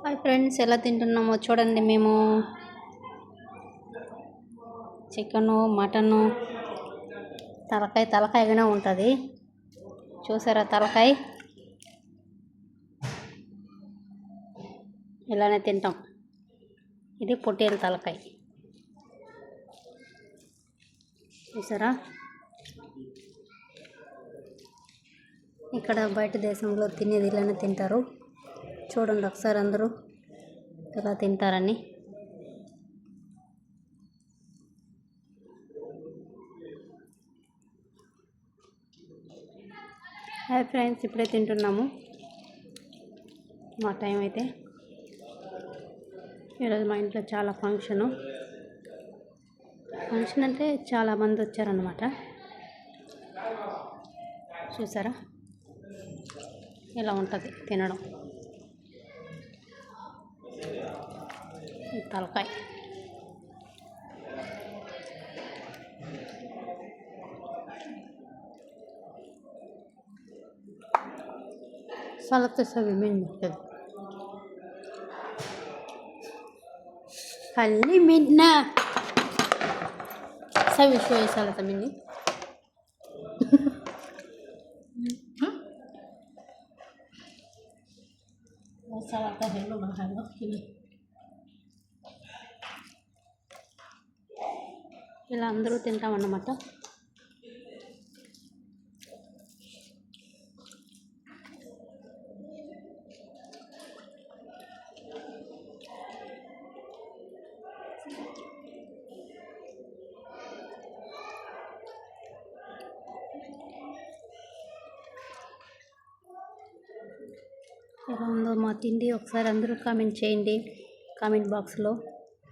Hi friends, ఎలా తింటున్నామో చూడండి. మేము చికెను, మటను, తలకాయగానే ఉంటుంది. చూసారా తలకాయ? ఇలానే తింటాం. ఇది పొట్టేలు తలకాయ. చూసారా? ఇక్కడ బయట దేశంలో తినేది ఇలానే తింటారు. చూడండి ఒకసారి అందరూ ఎలా తింటారని. హాయ్ ఫ్రెండ్స్, ఇప్పుడే తింటున్నాము. మా టైం అయితే ఈరోజు మా ఇంట్లో చాలా ఫంక్షన్ అంటే చాలామంది వచ్చారనమాట. చూసారా ఇలా ఉంటుంది తినడం. తలకాయ salata sabi minna خلي منا سوي شوية سلطة مني. سلطة حلوة حلوة كده. ఇలా అందరూ తింటామన్నమాట. ఎలా ఉందో మా తిండి ఒకసారి అందరూ కామెంట్ చేయండి. కామెంట్ బాక్స్లో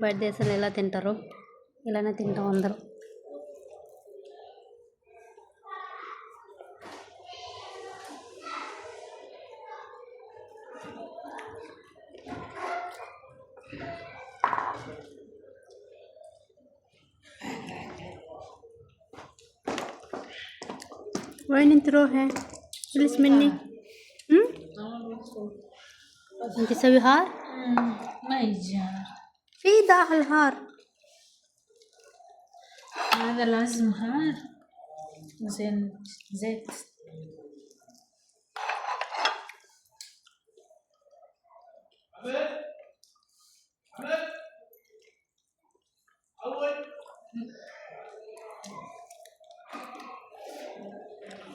బయట దేశాలు ఎలా తింటారో ఇలానే తింటాం అందరూ. وين انت روحي؟ جلس مني. انت تسوي هار؟ ما يجي في داخل هار. هذا لازم هار زين زيت.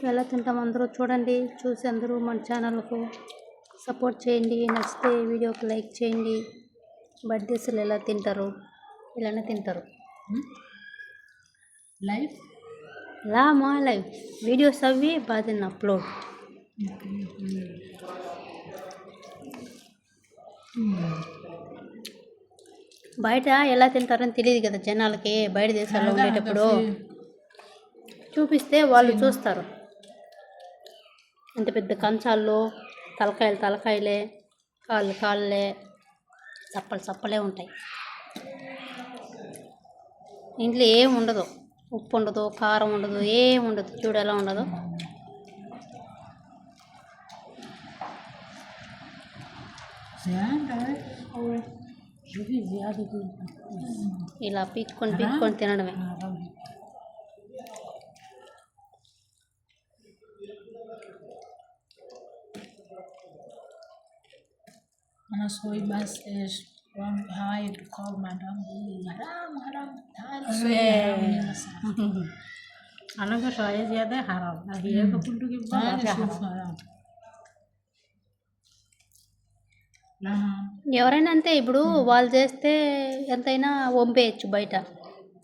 ఎలా తింటాం అందరూ చూడండి. చూసి అందరూ మన ఛానల్కు సపోర్ట్ చేయండి. నచ్చితే వీడియోకి లైక్ చేయండి. బర్త్డేస్లు ఎలా తింటారు ఇలానే తింటారు. लाइव ला मा लाइव वीडियो सभी बाद में अपलोड. బయట ఎలా తింటారని తెలియదు కదా జనాలకి. బయట దేశాల్లో ఉండేటప్పుడు చూపిస్తే వాళ్ళు చూస్తారు. అంత పెద్ద కంచాల్లో తలకాయలే, కాళ్ళే చప్పలే ఉంటాయి. ఇంట్లో ఏం ఉండదు, ఉప్పు ఉండదు, కారం ఉండదు, ఏం ఉండదు. చూడు ఎలా ఉండదు. ఇలా పీక్కొని తినడమే. أنا سوي بس إيش هاي تقول مدام حرام أنا كشوية زيادة حرام. هي كقول لك حرام. ఎవరైనా అంతే. ఇప్పుడు వాళ్ళు చేస్తే ఎంతైనా వంపేయచ్చు బయట.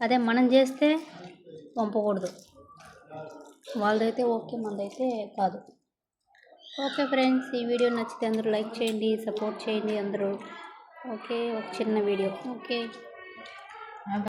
అదే మనం చేస్తే వంపకూడదు. వాళ్ళదైతే ఓకే, మనదైతే కాదు. ఓకే ఫ్రెండ్స్, ఈ వీడియో నచ్చితే అందరూ లైక్ చేయండి, సపోర్ట్ చేయండి అందరూ. ఓకే, ఒక చిన్న వీడియో. ఓకే.